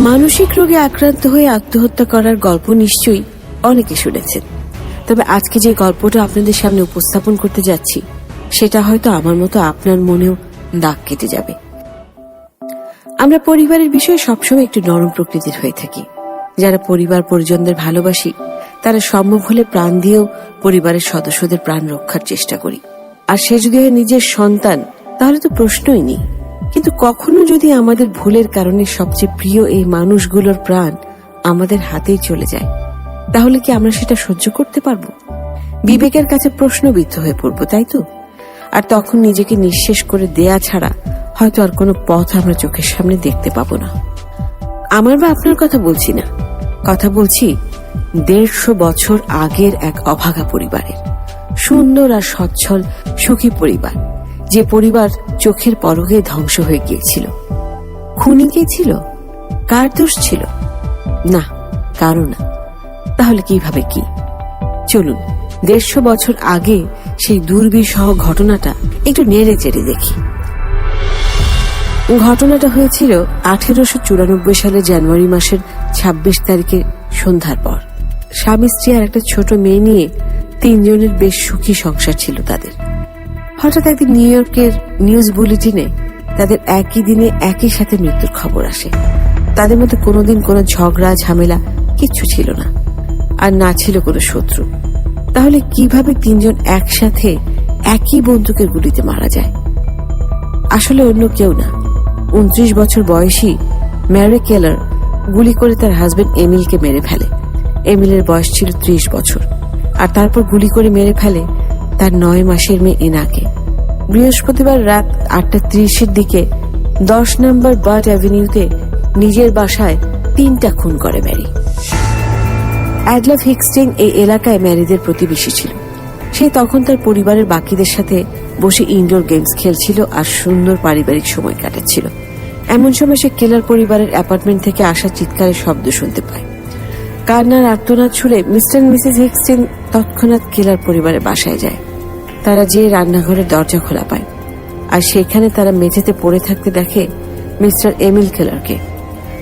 মানসিক রোগে আক্রান্ত হয়ে আত্মহত্যা করার গল্প নিশ্চয়ই অনেকে শুনেছেন, তবে আজকে যে গল্পটা আপনাদের সামনে উপস্থাপন করতে যাচ্ছি সেটা হয়তো আমার মতো আপনার মনেও দাগ কেটে যাবে। আমরা পরিবারের বিষয়ে সবসময় একটু নরম প্রকৃতির হয়ে থাকি। যারা পরিবার পরিজনদের ভালোবাসি তারা সম্ভব হলে প্রাণ দিয়েও পরিবারের সদস্যদের প্রাণ রক্ষার চেষ্টা করি। আর সে যদি হয় নিজের সন্তান তাহলে তো প্রশ্নই নেই। কিন্তু কখনো যদি আমাদের ভুলের কারণে সবচেয়ে প্রিয় এই মানুষগুলোর প্রাণ আমাদের হাতেই চলে যায়, তাহলে কি আমরা সেটা সহ্য করতে পারবো? বিবেকের কাছে প্রশ্নবিদ্ধ হয়ে পড়বো, তাই তো? আর তখন নিজেকে নিঃশেষ করে দেয়া ছাড়া হয়তো আর কোনো পথ আমরা চোখের সামনে দেখতে পাবো না। আমার বা আপনার কথা বলছি না, কথা বলছি 150 বছর আগের এক অভাগা পরিবারের। সুন্দর আর সচ্ছল সুখী পরিবার, যে পরিবার চোখের পলকে ধ্বংস হয়ে গিয়েছিল। খুনি কে ছিল? কার দোষ ছিল? না, কারো না। তাহলে কিভাবে কি? চলুন 150 বছর আগে সেই দুর্বিষহ ঘটনাটা একটু নেড়ে চেড়ে দেখি। ঘটনাটা হয়েছিল 1894 সালের জানুয়ারি মাসের 26 তারিখে সন্ধ্যার পর। স্বামী স্ত্রী আর একটা ছোট মেয়ে নিয়ে 3 জনের বেশ সুখী সংসার ছিল তাদের। হঠাৎ একদিন নিউ ইয়র্কের নিউজ বুলেটিনে তাদের একই দিনে একই সাথে মৃত্যুর খবর আসে। তাদের মধ্যে কোনোদিন কোনো ঝগড়া ঝামেলা কিচ্ছু ছিল না, আর না ছিল কোনো শত্রু। তাহলে কিভাবে 3 জন একসাথে একই বন্দুকের গুলিতে মারা যায়? আসলে অন্য কেউ না, 29 বছর বয়সী ম্যারি কেলার গুলি করে তার হাজবেন্ড এমিলকে মেরে ফেলে। এমিলের বয়স ছিল 30 বছর। আর তারপর গুলি করে মেরে ফেলে তার 9 মাসের মেয়ে এনাকে। বৃহস্পতিবার রাত 8:30 দিকে 10 নম্বর বার্ড অ্যাভিনিউতে নিজের বাসায় 3টা খুন করে ম্যারি। অ্যাডলফ হিক্সটিং এই এলাকায় ম্যারিদের প্রতিবেশী ছিল। সে তখন তার পরিবারের বাকিদের সাথে বসে ইনডোর গেমস খেলছিল আর সুন্দর পারিবারিক সময় কাটাচ্ছিল। এমন সময় সে কেলার পরিবারের অ্যাপার্টমেন্ট থেকে আসা চিৎকারের শব্দ শুনতে পায়। কান্নার আর্তনাদ শুনে মিস্টার মিসেস হিক্সটিন তৎক্ষণাৎ কেলার পরিবারের বাসায় যায়। তারা যে রান্নাঘরের দরজা খোলা পায়, আর সেখানে তারা মেঝেতে পড়ে থাকতে দেখে মিস্টার এমিল কেলারকে।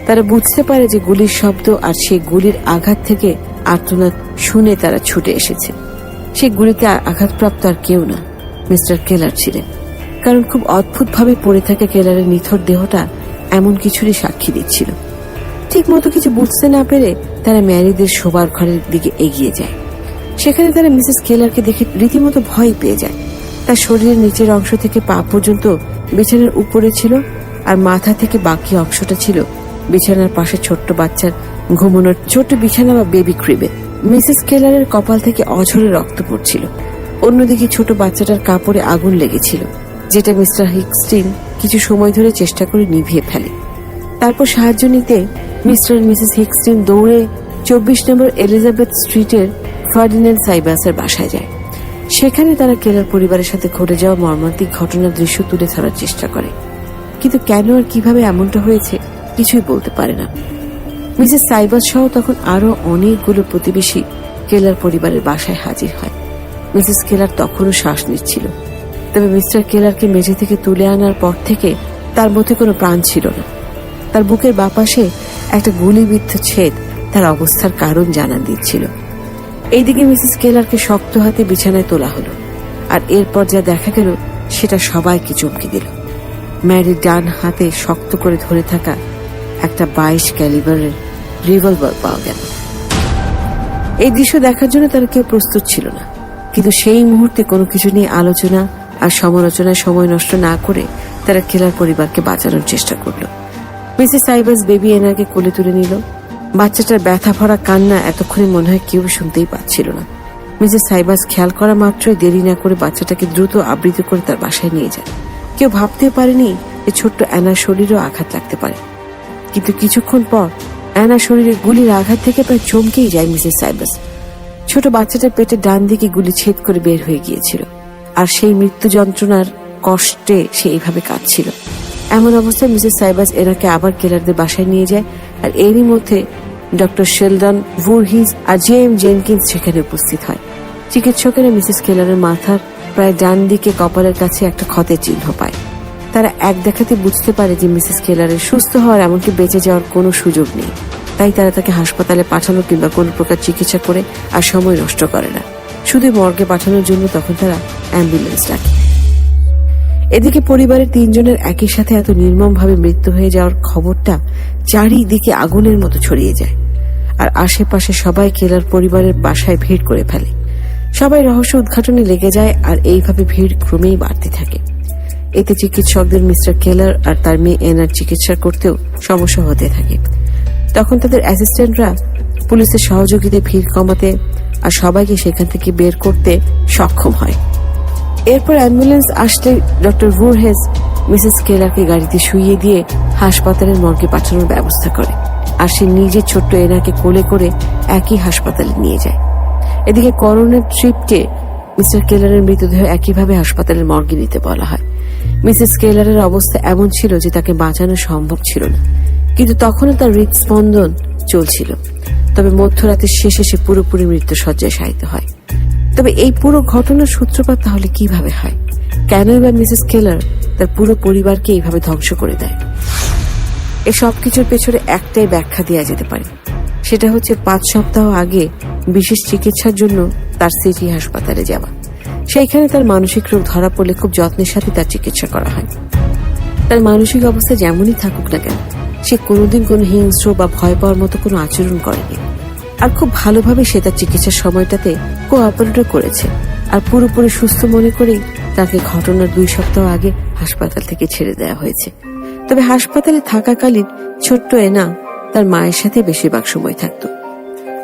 তারা বুঝতে পারে যে গুলির শব্দ আর সেই গুলির আঘাত থেকে আর্তনাদ শুনে তারা ছুটে এসেছে। সেই গুলিতে আঘাতপ্রাপ্ত আর কেউ না, মিস্টার কেলার ছিলেন। কারণ খুব অদ্ভুতভাবে পড়ে থাকা কেলারের নিথর দেহটা এমন কিছুরই সাক্ষী দিচ্ছিল। ঠিক মতো কিছু বুঝতে না পেরে তারা ম্যারিদের শোবার ঘরের দিকে এগিয়ে যায়। সেখানে তারা মিসেস কেলারকে দেখে রীতিমতো ভয় পেয়ে যায়। তার শরীরের নিচের অংশ থেকে পা পর্যন্ত বিছানার উপরে ছিল, আর মাথা থেকে বাকি অংশটা ছিল বিছানার পাশে ছোট্ট বাচ্চার ঘুমানোর ছোট বিছানা বা বেবি ক্রিবে। মিসেস কেলারের কপাল থেকে অঝরে রক্ত পড়ছিল। অন্যদিকে ছোট বাচ্চাটার কাপড়ে আগুন লেগেছিল, যেটা মিস্টার হিক্সটিন কিছু সময় ধরে চেষ্টা করে নিভিয়ে ফেলে। তারপর সাহায্য নিতে মিস্টার মিসেস হিক্সটিন দৌড়ে 24 নম্বর এলিজাবেথ স্ট্রিটের ফার্ডিন্যান্ড সাইবাসের বাসায় যায়। সেখানে তারা কেলার পরিবারের সাথে ঘটে যাওয়া মর্মান্তিক ঘটনার দৃশ্য তুলে ধরার চেষ্টা করে, কিন্তু কেন আর কিভাবে এমনটা হয়েছে কিছুই বলতে পারে না। মিসেস সাইবাস সহ তখন আরো অনেকগুলো প্রতিবেশী কেলার পরিবারের বাসায় হাজির হয়। মিসেস কেলার তখনও শ্বাস নিচ্ছিল, তবে মিস্টার কেলারকে মেঝে থেকে তুলে আনার পর থেকে তার মধ্যে কোনো প্রাণ ছিল না। তার বুকের বাপাশে একটা গুলিবিদ্ধ ছেদ তার অবস্থার কারণ জানান দিচ্ছিল। এইদিকে মিসেস কেলারকে শক্ত হাতে বিছানায় তোলা হলো, আর এরপর যা দেখা গেল সেটা সবাইকে চমকে দিল। ম্যারির ডান হাতে শক্ত করে ধরে থাকা একটা 22 ক্যালিবারের রিভলভার পাওয়া গেল। এই দৃশ্য দেখার জন্য তারা কেউ প্রস্তুত ছিল না, কিন্তু সেই মুহূর্তে কোনো কিছু নিয়ে আলোচনা আর সমালোচনায় সময় নষ্ট না করে তারা কেলার পরিবারকে বাঁচানোর চেষ্টা করলো। মিসেস সাইবাস বেবি এনাকে কোলে তুলে নিল। বাচ্চাটার ব্যথা ভরা কান্না এতক্ষণে মনে হয় কেউ শুনতেই পাচ্ছিল না। মিসেস সাইবাস খেয়াল করা মাত্রই দেরি না করে বাচ্চাটাকে দ্রুত আবৃত করে তার বাসায় নিয়ে যায়। কেউ ভাবতে পারেনি যে ছোট্ট অ্যানার শরীরেও আঘাত লাগতে পারে, কিন্তু কিছুক্ষণ পর অ্যানার শরীরে গুলির আঘাত থেকে প্রায় চমকেই যায় মিসেস সাইবাস। ছোট বাচ্চাটার পেটের ডান দিকে গুলি ছেদ করে বের হয়ে গিয়েছিল, আর সেই মৃত্যু যন্ত্রণার কষ্টে সে এইভাবে কাঁদছিল। এমন অবস্থায় মিসেস সাইবাস এনাকে আবার কেলারদের বাসায় নিয়ে যায়, আর এরই মধ্যে ডক্টর শেলডন ভুরহিজ আর জেম জেনকিন্স সেখানে উপস্থিত হয়। চিকিৎসকেরা মিসেস কেলারের মাথার প্রায় ডান দিকে কপালের কাছে একটা ক্ষতের চিহ্ন পায়। তারা এক দেখাতে বুঝতে পারে যে মিসেস কেলারের সুস্থ হওয়ার এমনকি বেঁচে যাওয়ার কোনো সুযোগ নেই। তাই তারা তাকে হাসপাতালে পাঠানো কিংবা কোনো প্রকার চিকিৎসা করে আর সময় নষ্ট করে না, শুধু মর্গে পাঠানোর জন্য তখন তারা অ্যাম্বুলেন্স ডাকে। এদিকে পরিবারের 3 জনের একই সাথে এত নির্মমভাবে মৃত্যু হয়ে যাওয়ার খবরটা চারিদিকে আগুনের মতো ছড়িয়ে যায়, আর আশেপাশে সবাই কেলার পরিবারের বাসায় ভিড় করে ফেলে। সবাই রহস্য উদ্ঘাটনে লেগে যায়, আর এইভাবে ভিড় ক্রমেই বাড়তে থাকে। এতে চিকিৎসকদের মিস্টার কেলার আর তার মেয়ে এনার চিকিৎসা করতেও সমস্যা হতে থাকে। তখন তাদের অ্যাসিস্ট্যান্টরা পুলিশের সহযোগিতায় ভিড় কমাতে আর সবাইকে সেখান থেকে বের করতে সক্ষম হয়। এরপর অ্যাম্বুলেন্স আসলে ডক্টর ভুরহেস মিসেস কেলারকে গাড়িতে শুইয়ে দিয়ে হাসপাতালের মর্গে পাঠানোর ব্যবস্থা করে, আর সে নিজে ছোট্ট এনাকে কোলে করে একই হাসপাতালে নিয়ে যায়। এদিকে করোনার ট্রিপকে মিস্টার কেলারের মৃতদেহ একইভাবে হাসপাতালের মর্গে নিতে বলা হয়। মিসেস কেলারের অবস্থা এমন ছিল যে তাকে বাঁচানো সম্ভব ছিল না, কিন্তু তখনও তার হৃদস্পন্দন চলছিল। তবে মধ্যরাতের শেষে সে পুরোপুরি মৃত্যুশয্যায় শায়িত হয়। তবে এই পুরো ঘটনার সূত্রপাত তাহলে কিভাবে হয়? কেনই বা মিসেস কেলার তার পুরো পরিবারকে এইভাবে ধ্বংস করে দেয়? এই সবকিছুর পেছনে একটাই ব্যাখ্যা দেওয়া যেতে পারে, সেটা হচ্ছে 5 সপ্তাহ আগে বিশেষ চিকিৎসার জন্য তার সিটি হাসপাতালে যাওয়া। সেইখানে তার মানসিক রোগ ধরা পড়লে খুব যত্নের সাথে তার চিকিৎসা করা হয়। তার মানসিক অবস্থা যেমনই থাকুক না কেন, সে কোনোদিন কোনো হিংস্র বা ভয় পাওয়ার মতো কোনো আচরণ করেনি, আর খুব ভালোভাবে সে তার চিকিৎসার সময়টাতে কোঅপারেটও করেছে। আর পুরোপুরি সুস্থ মনে করেই তাকে ঘটনার 2 সপ্তাহ আগে হাসপাতাল থেকে ছেড়ে দেওয়া হয়েছে। তবে হাসপাতালে থাকাকালীন ছোট্ট এনা তার মায়ের সাথে বেশিরভাগ সময় থাকতো।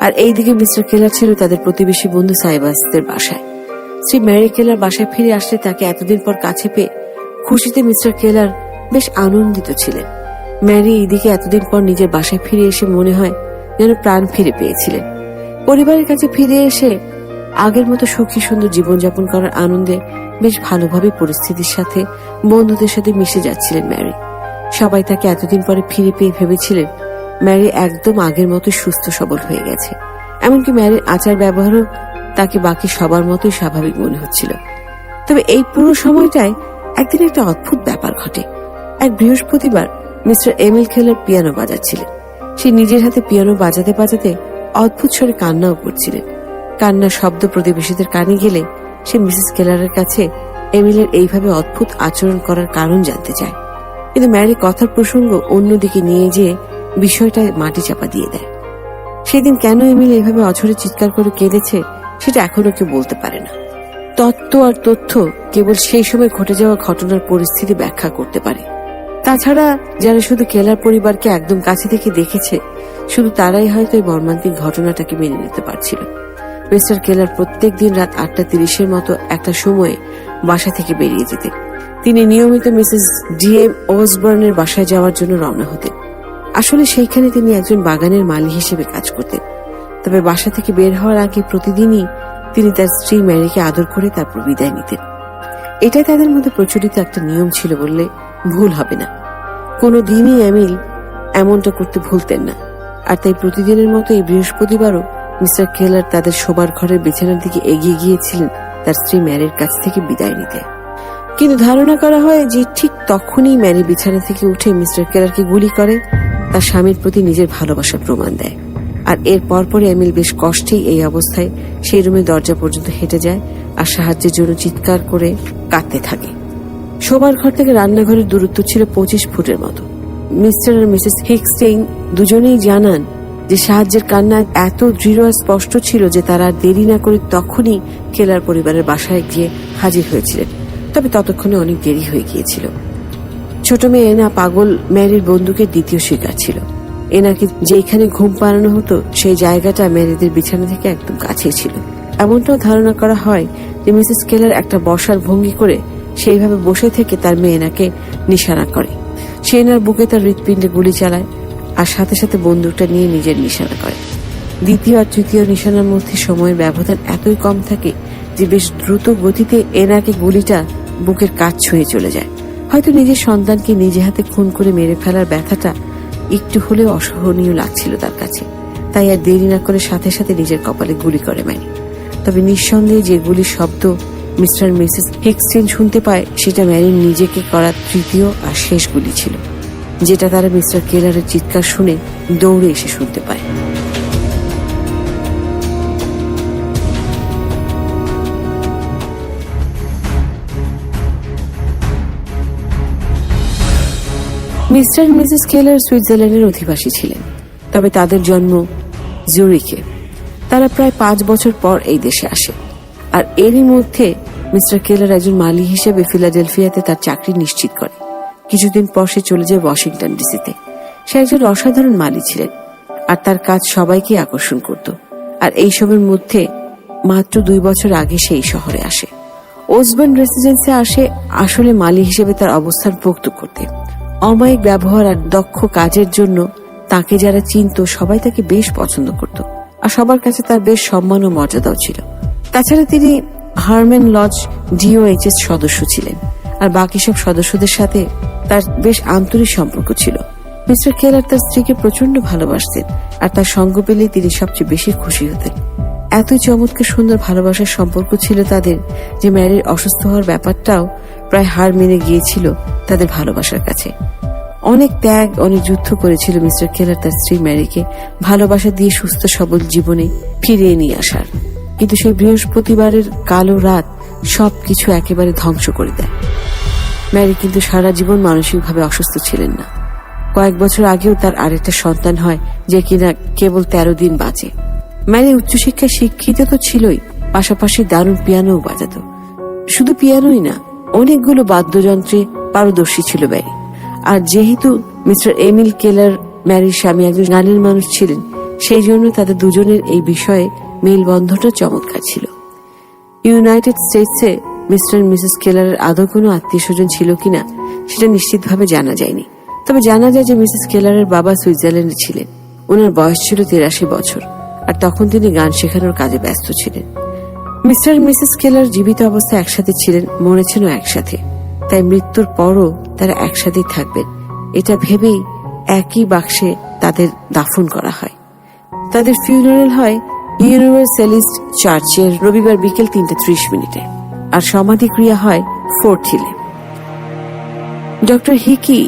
আর এইদিকে মিস্টার কেলার ছিল তাদের প্রতিবেশী বন্ধু সাইবাসদের বাসায়। শ্রী ম্যারি কেলার বাসায় ফিরে আসলে তাকে এতদিন পর কাছে পেয়ে খুশিতে মিস্টার কেলার বেশ আনন্দিত ছিলেন। ম্যারি এইদিকে এতদিন পর নিজের বাসায় ফিরে এসে মনে হয় যেন প্রাণ ফিরে পেয়েছিলেন। পরিবারের কাছে ফিরে এসে আগের মতো সুখী সুন্দর জীবনযাপন করার আনন্দে বেশ ভালোভাবে পরিস্থিতির সাথে বন্ধুদের সাথে মিশে যাচ্ছিলেন ম্যারি। সবাই তাকে এতদিন পরে ফিরে পেয়ে ভেবেছিলেন ম্যারি একদম আগের মতো সুস্থ সবল হয়ে গেছে। এমনকি ম্যারির আচার ব্যবহারও তাকে বাকি সবার মতোই স্বাভাবিক মনে হচ্ছিল। তবে এই পুরো সময়টায় একদিন একটা অদ্ভুত ব্যাপার ঘটে। এক বৃহস্পতিবার মিস্টার এমিল কেলার পিয়ানো বাজাচ্ছিলেন। সে নিজের হাতে পিয়ানো বাজাতে বাজাতে অদ্ভুত স্বরে কান্নাও করছিলেন। কান্নার শব্দ প্রতিবেশীদের কানে গেলে সে মিসেস কেলারের কাছে এমিলের এইভাবে অদ্ভুত আচরণ করার কারণ জানতে চায়। কিন্তু ম্যারি কথার প্রসঙ্গ অন্যদিকে নিয়ে যেয়ে বিষয়টা মাটি চাপা দিয়ে দেয়। সেদিন কেন এমিল এইভাবে অঝরে চিৎকার করে কেঁদেছে সেটা এখনো কেউ বলতে পারে না। তত্ত্ব আর তথ্য কেবল সেই সময় ঘটে যাওয়া ঘটনার পরিস্থিতি ব্যাখ্যা করতে পারে। তাছাড়া যারা শুধু কেলার পরিবারকে একদম কাছে থেকে দেখেছে, শুধু তারাই হয়তো এই মর্মান্তিক ঘটনাটাকে মেনে নিতে পারছিল। মিস্টার কেলার প্রত্যেক দিন রাত 8:30 মতো একটা সময়ে বাসা থেকে বেরিয়ে যেতেন। তিনি নিয়মিত মিসেস ডিএম ওসবর্নের বাসায় যাওয়ার জন্য রওনা হতেন। আসলে সেইখানে তিনি একজন বাগানের মালি হিসেবে কাজ করতেন। তবে বাসা থেকে বের হওয়ার আগে প্রতিদিনই তিনি তার স্ত্রী ম্যারিকে আদর করে তারপর বিদায় নিতেন। এটাই তাদের মধ্যে প্রচলিত একটা নিয়ম ছিল বললে ভুল হবে না। কোনো দিনই এমিল এমনটা করতে ভুলতেন না। আর তাই প্রতিদিনের মতো এই বৃহস্পতিবারও মিস্টার কেলার তাদের শোবার ঘরের বিছানার দিকে এগিয়ে গিয়েছিলেন তার স্ত্রী ম্যারির কাছ থেকে বিদায় নিতে। কিন্তু ধারণা করা হয় যে ঠিক তখনই ম্যারি বিছানা থেকে উঠে মিস্টার কেলারকে গুলি করে তার স্বামীর প্রতি নিজের ভালোবাসার প্রমাণ দেয়। আর এর পরপরে এমিল বেশ কষ্টেই এই অবস্থায় সেই রুমের দরজা পর্যন্ত হেঁটে যায় আর সাহায্যের জন্য চিৎকার করে কাঁদতে থাকে। শোবার ঘর থেকে রান্নাঘরের দূরত্ব ছিল 25 ফুটের মতো। মিস্টার আর মিসেস হিক্সটেইন দুজনেই জানান যে সাহায্যের কান্না এত দৃঢ় আর স্পষ্ট ছিল যে তারা আর দেরি না করে তখনই কেলার পরিবারের বাসায় গিয়ে হাজির হয়েছিলেন। তবে ততক্ষণে অনেক দেরি হয়ে গিয়েছিল। ছোট মেয়ে এনা পাগল ম্যারির বন্দুকের দ্বিতীয় শিকার ছিল। এনাকে যেখানে ঘুম পাড়ানো হতো সেই জায়গাটা ম্যারিদের বিছানা থেকে একদম কাছে ছিল। এমনটাও ধারণা করা হয় যে মিসেস কেলার একটা বসার ভঙ্গি করে সেইভাবে বসে থেকে তার মেয়ে এনাকে নিশানা করে। সে এনার বুকে তার হৃৎপিণ্ডে গুলি চালায় আর সাথে সাথে বন্দুকটা নিয়ে নিজের নিশানা করে। দ্বিতীয় আর তৃতীয় নিশানার মধ্যে সময়ের ব্যবধান এতই কম থাকে যে বেশ দ্রুত গতিতে এনাকে গুলিটা বুকের কাছ ছুঁয়ে চলে যায়। হয়তো নিজের সন্তানকে নিজে হাতে খুন করে মেরে ফেলার ব্যথাটা একটু হলেও অসহনীয় লাগছিল তার কাছে। তাই আর দেরি না করে সাথে সাথে নিজের কপালে গুলি করে ম্যারি। তবে নিঃসন্দেহে যে গুলির শব্দ মিস্টার মিসেস হিক্সটেন শুনতে পায় সেটা ম্যারির নিজেকে করা তৃতীয় আর শেষ গুলি ছিল, যেটা তারা মিস্টার কেলারের চিৎকার শুনে দৌড়ে এসে শুনতে পায়। মিস্টার মিসেস কেলার সুইজারল্যান্ডের অধিবাসী ছিলেন, তবে তাদের জন্ম জুরিখে। তারা প্রায় 5 বছর পর এই দেশে আসে, আর এরই মধ্যে মিস্টার কেলার একজন মালি হিসেবে ফিলাডেলফিয়াতে তার চাকরি নিশ্চিত করে। কিছুদিন পর সে চলে যায় ওয়াশিংটন ডিসিতে। সে একজন অসাধারণ মালি ছিলেন, আর তার কাজ সবাইকে আকর্ষণ করত। আর এইসবের মধ্যে মাত্র 2 বছর আগে সে এই শহরে আসে। ওসবর্ন রেসিডেন্সে আসে আসলে মালি হিসেবে তার অবস্থান পোক্ত করতে। অমায়িক ব্যবহার আর দক্ষ কাজের জন্য তাকে যারা চিনত সবাই তাকে বেশ পছন্দ করত, আর সবার কাছে তার বেশ সম্মান ও মর্যাদাও ছিল। তাছাড়া তিনি হারম্যান লজ DOH's সদস্য ছিলেন, আর বাকি সব সদস্যদের সাথে তার বেশ আন্তরিক সম্পর্ক ছিল। মিস্টার কেলার তার স্ত্রীকে প্রচন্ড ভালোবাসতেন, আর তার সঙ্গ পেলে তিনি সবচেয়ে বেশি খুশি হতেন। এতই চমৎকার সুন্দর ভালোবাসার সম্পর্ক ছিল তাদের যে ম্যারির অসুস্থ হওয়ার ব্যাপারটাও প্রায় হার মেনে গিয়েছিল তাদের ভালোবাসার কাছে। অনেক ত্যাগ, অনেক যুদ্ধ করেছিল মিস্টার কেলার তার স্ত্রী ম্যারিকে ভালোবাসা দিয়ে সুস্থ সবল জীবনে ফিরিয়ে নিয়ে আসার। কিন্তু সেই বৃহস্পতিবারের কালো রাত সবকিছু একেবারে ধ্বংস করে দেয়। ম্যারি কিন্তু সারা জীবন মানসিকভাবে অসুস্থ ছিলেন না। কয়েক বছর আগেও তার আরেকটা সন্তান হয়, যে কিনা কেবল 13 দিন বাঁচে। ম্যারি উচ্চশিক্ষায় শিক্ষিত তো ছিলই, পাশাপাশি দারুণ পিয়ানোও বাজাত। শুধু পিয়ানোই না, অনেকগুলো বাদ্যযন্ত্রে পারদর্শী ছিল ম্যারি। আর যেহেতু মিস্টার এমিল কেলার ম্যারির স্বামী একজন গানের মানুষ ছিলেন, সেই জন্য তাদের দুজনের এই বিষয়ে মেলবন্ধনটা চমৎকার ছিল। ইউনাইটেড স্টেটসে মিস্টার মিসেস কেলারের আদৌ কোনো আত্মীয় স্বজন ছিল কিনা সেটা নিশ্চিতভাবে জানা যায়নি, তবে জানা যায় যে মিসেস কেলারের বাবা সুইজারল্যান্ডে ছিলেন। ওনার বয়স ছিল 83 বছর, আর তখন তিনি গান শেখানোর কাজে ব্যস্ত ছিলেন। মিস্টার মিসেস কেলার জীবিত অবস্থায় একসাথে ছিলেন, মরেছেনও একসাথে, তাই মৃত্যুর পরও তারা একসাথেই থাকবেন এটা ভেবেই একই বাক্সে তাদের দাফন করা হয়। তাদের ফিউনারেল হয় ইউনিভার্সালিস্ট চার্চের রবিবার বিকেল 3:30 আর সমাধিক্রিয়া হয় ফোর্ট হিলে। ডক্টর হিকি,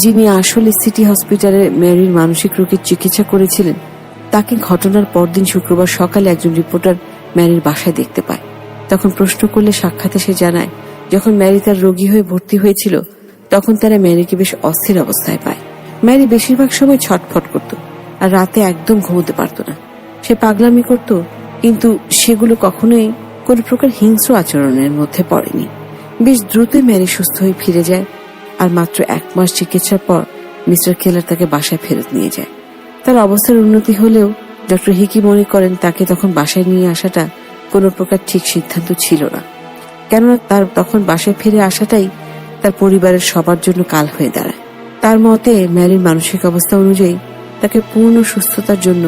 যিনি আসলে সিটি হসপিটালে ম্যারির মানসিক রোগের চিকিৎসা করেছিলেন, তাকে ঘটনার পরদিন শুক্রবার সকালে একজন রিপোর্টার ম্যারির বাসায় দেখতে পায়। তখন প্রশ্ন করলে সাক্ষাতে সে জানায়, যখন ম্যারি তার রোগী হয়ে ভর্তি হয়েছিল তখন তারা ম্যারিকে বেশ অস্থির অবস্থায় পায়। ম্যারি বেশিরভাগ সময় ছটফট করত, আর রাতে একদম ঘুমোতে পারত না। সে পাগলামি করত, কিন্তু সেগুলো কখনোই কোন প্রকার হিংস্র আচরণের মধ্যে পড়েনি। বেশ দ্রুতই ম্যারি সুস্থ হয়ে ফিরে যায়, আর মাত্র 1 মাস চিকিৎসার পর মিস্টার কেলার তাকে বাসায় ফেরত নিয়ে যায়। তার অবস্থার উন্নতি হলেও ডক্টর হিকি মনে করেন তাকে তখন বাসায় নিয়ে আসাটা কোনো প্রকার ঠিক সিদ্ধান্ত ছিল না, কেননা তার তখন বাসায় ফিরে আসাটাই তার পরিবারের সবার জন্য কাল হয়ে দাঁড়ায়। তার মতে ম্যারির মানসিক অবস্থা অনুযায়ী তাকে পূর্ণ সুস্থতার জন্য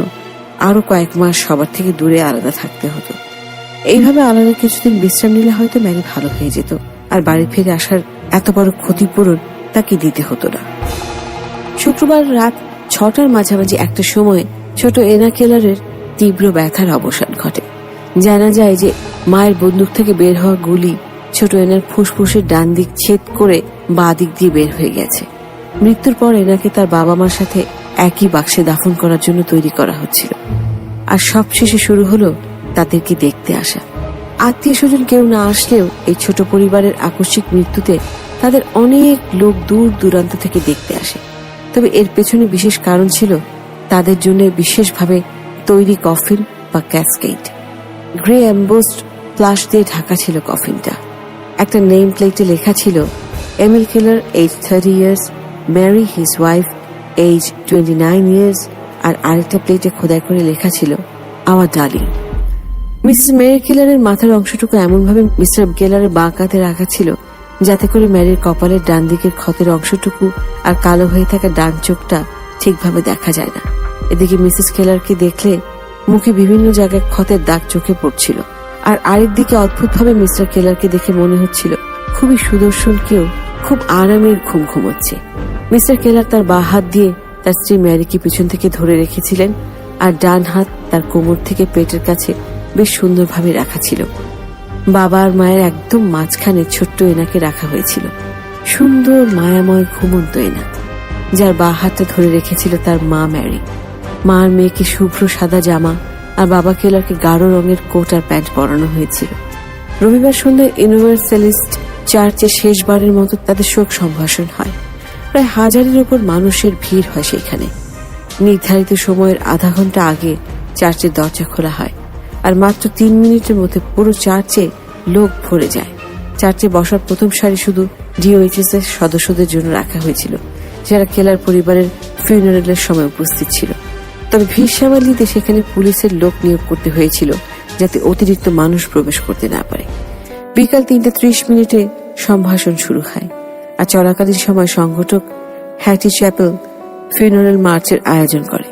আরো কয়েক মাস সবার থেকে দূরে আলাদা থাকতে হতো। এইভাবে আলাদা কিছুদিন বিশ্রাম নিলে হয়তো ম্যারি ভালো হয়ে যেত, আর বাড়ি ফিরে আসার এত বড় ক্ষতিপূরণ তাকে দিতে হতো না। শুক্রবার রাত 6টার মাঝামাঝি একটা সময় ছোট এনা কেলারের তীব্র ব্যথার অবসান ঘটে। জানা যায় যে মায়ের বন্দুক থেকে বের হওয়া গুলি ছোট এনার ফুসফুসের ডান দিক ছেদ করে বাঁ দিক দিয়ে বের হয়ে গেছে। মৃত্যুর পর এনাকে তার বাবা মার সাথে একই বাক্সে দাফন করার জন্য তৈরি করা হচ্ছিল। আর সবশেষে শুরু হলো তাদেরকে দেখতে আসা। আত্মীয় স্বজন কেউ না আসলেও এই ছোট পরিবারের আকস্মিক মৃত্যুতে তাদের অনেক লোক দূর দূরান্ত থেকে দেখতে আসে। তবে এর পেছনে বিশেষ কারণ ছিল তাদের জন্য বিশেষভাবে তৈরি কফিন বা ক্যাসকেড। গ্রে এমবোসড প্লাস দিয়ে ঢাকা ছিল কফিনটা। একটা নেম প্লেটে লেখা ছিল Emil Keller, age 30 years, Mary his wife, age 29 years, আর আরেকটা প্লেটে খোদাই করে লেখা ছিল আওয়ার ডার্লিং। মিসেস ম্যারি কেলারের মাথার অংশটুকু এমনভাবে মিস্টার কেলারের বাঁ কাঁধে রাখা ছিল যাতে করে ম্যারির কপালের ডান দিকের ক্ষতের অংশটুকু আর কালো হয়ে থাকা ডান চোখটা ঠিকভাবে দেখা যায় না। এদিকে মিসেস কেলারকে দেখলে মুখে বিভিন্ন জায়গায় ক্ষতের দাগ চোখে পড়ছিল, আর আরেকদিকে অদ্ভুতভাবে মিস্টার কেলারকে দেখে মনে হচ্ছিল খুবই সুদর্শন কেউ খুব আরামের ঘুম ঘুমোচ্ছে। মিস্টার কেলার তার বাঁ হাত দিয়ে তার স্ত্রী ম্যারিকে পিছন থেকে ধরে রেখেছিলেন, আর ডান হাত তার কোমর থেকে পেটের কাছে বেশ সুন্দরভাবে রাখা ছিল। বাবা আর মায়ের একদম মাঝখানে ছোট্ট এনাকে রাখা হয়েছিল। সুন্দর মায়াময় ঘুমন্ত এনা, যার বা হাতটা ধরে রেখেছিল তার মা ম্যারি। মার মেয়েকে শুভ্র সাদা জামা আর বাবা কেলারকে গাঢ় রঙের কোট আর প্যান্ট পরানো হয়েছিল। রবিবার সন্ধ্যায় ইউনিভার্সালিস্ট চার্চে শেষবারের মতো তাদের শোক সম্ভাষণ হয়। প্রায় 1000-এর উপর মানুষের ভিড় হয় সেখানে। নির্ধারিত সময়ের আধা ঘন্টা আগে চার্চের দরজা খোলা হয়, আর মাত্র 3 মিনিটের মধ্যে পুরো চার্চে লোক ভরে যায়। চার্চে বসার প্রথম সারি শুধু ডিওএইচএস এর সদস্যদের জন্য রাখা হয়েছিল, যারা কেলার পরিবারের ফিউনারেলের সময় উপস্থিত ছিল। তবে ভিড় সামাল দিতে সেখানে পুলিশের লোক নিয়োগ করতে হয়েছিল, যাতে অতিরিক্ত মানুষ প্রবেশ করতে না পারে। বিকাল 3:30 সম্ভাষণ শুরু হয়, আর চলাকালীন সময় সংগঠক হ্যাটি চ্যাপেল ফিউনারেল মার্চের আয়োজন করে।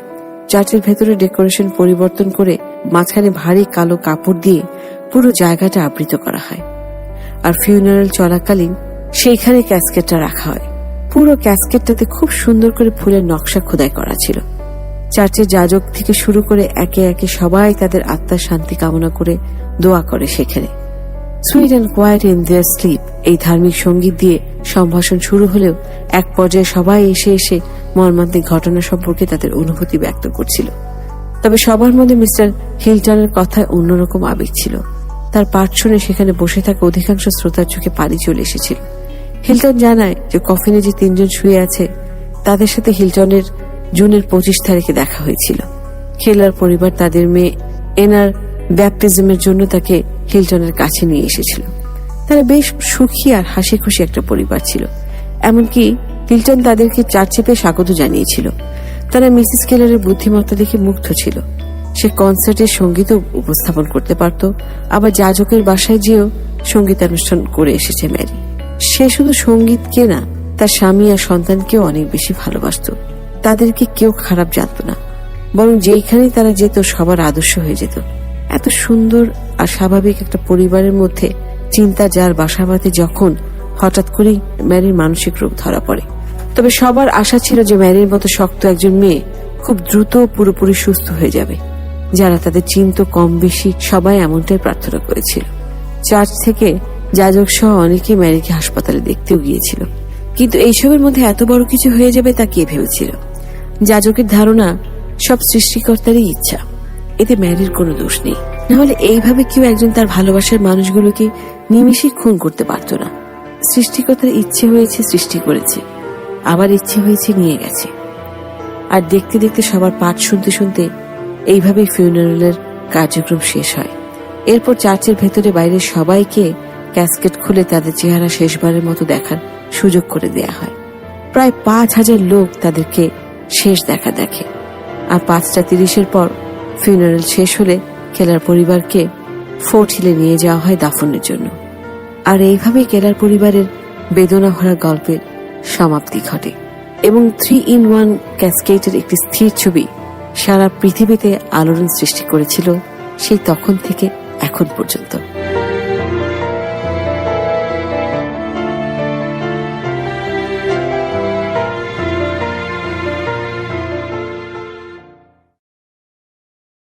চার্চের ভেতরে ডেকোরেশন পরিবর্তন করে মাঝখানে ভারী কালো কাপড় দিয়ে পুরো জায়গাটা আবৃত করা হয়, আর ফিউনারেল চলাকালীন সেইখানে ক্যাসকেটটা রাখা হয়। পুরো ক্যাসকেটটাতে খুব সুন্দর করে ফুলের নকশা খোদাই করা ছিল। চার্চের যাজক থেকে শুরু করে একে একে সবাই তাদের আত্মার শান্তি কামনা করে দোয়া করে সেখানে। Sweet and quiet in their sleep এই ধার্মিক সঙ্গীত দিয়ে সম্ভাষণ শুরু হলেও এক পর্যায়ে সবাই এসে এসে মর্মান্তিক ঘটনা সম্পর্কে তাদের অনুভূতি ব্যক্ত করছিল। তবে সবার মধ্যে মিস্টার হিলটনের কথায় অন্যরকম আবেগ ছিল। তার পাঠ শুনে সেখানে বসে থাকা অধিকাংশ শ্রোতার চোখে পানি চলে এসেছিল। হিলটন জানায় যে কফিনে যে 3 জন শুয়ে আছে তাদের সাথে হিলটনের জুনের 25 তারিখে দেখা হয়েছিল। কেলার পরিবার তাদের মেয়ে এনার ব্যাপটিজমের জন্য তাকে হিলটনের কাছে নিয়ে এসেছিল। তারা বেশ সুখী আর হাসি খুশি একটা পরিবার ছিল। এমনকি হিলটন তাদেরকে চার্চে পেয়ে স্বাগত জানিয়েছিল। তারা মিসেস কেলারের বুদ্ধিমত্তা দেখে মুগ্ধ ছিল। সে কনসার্টের সঙ্গীতও উপস্থাপন করতে পারত, আবার যাজকের বাসায় যেও সঙ্গীতানুষ্ঠান করে এসেছে ম্যারি। সে শুধু সঙ্গীতকে না, তার স্বামী আর সন্তানকেও অনেক বেশি ভালোবাসত। তাদেরকে কেউ খারাপ জানত না, বরং যেইখানে তারা যেত সবার আদর্শ হয়ে যেত। এত সুন্দর আর স্বাভাবিক একটা পরিবারের মধ্যে চিন্তা যার বাসা বাঁধে যখন হঠাৎ করেই ম্যারির মানসিক রোগ ধরা পড়ে। তবে সবার আশা ছিল যে ম্যারির মতো শক্ত একজন মেয়ে খুব দ্রুত পুরোপুরি সুস্থ হয়ে যাবে। যারা তাদের চিন্তা কম বেশি সবাই এমনটাই প্রার্থনা করেছিল। চার্চ থেকে যাজক সহ অনেকে ম্যারিকে হাসপাতালে দেখতেও গিয়েছিল, কিন্তু এইসবের মধ্যে এত বড় কিছু হয়ে যাবে তা কে ভেবেছিল? যাজকের ধারণা সব সৃষ্টিকর্তারই ইচ্ছা, এতে ম্যারির কোনো দোষ নেই। নাহলে এইভাবে কেউ একজন তার ভালোবাসার মানুষগুলোকে নিমিষে খুন করতে পারত না। সৃষ্টিকর্তার ইচ্ছে হয়েছে সৃষ্টি করেছে, আবার ইচ্ছে হয়েছে নিয়ে গেছে। আর দেখতে দেখতে সবার পাঠ শুনতে শুনতে এইভাবেই ফিউনারেলের কার্যক্রম শেষ হয়। এরপর চার্চের ভেতরে বাইরে সবাইকে ক্যাসকেট খুলে তাদের চেহারা শেষবারের মতো দেখার সুযোগ করে দেয়া হয়। প্রায় 5000 লোক তাদেরকে শেষ দেখা দেখে। আর 5:30 পর ফিউনারেল শেষ হলে কেলার পরিবারকে ফোর্ট হিলে নিয়ে যাওয়া হয় দাফনের জন্য। আর এইভাবেই কেলার পরিবারের বেদনা ভরা গল্পের সমাপ্তি ঘটে, এবং 3-in-1 ক্যাসকেটের একটি স্থির ছবি সারা পৃথিবীতে আলোড়ন সৃষ্টি করেছিল সেই তখন থেকে এখন পর্যন্ত।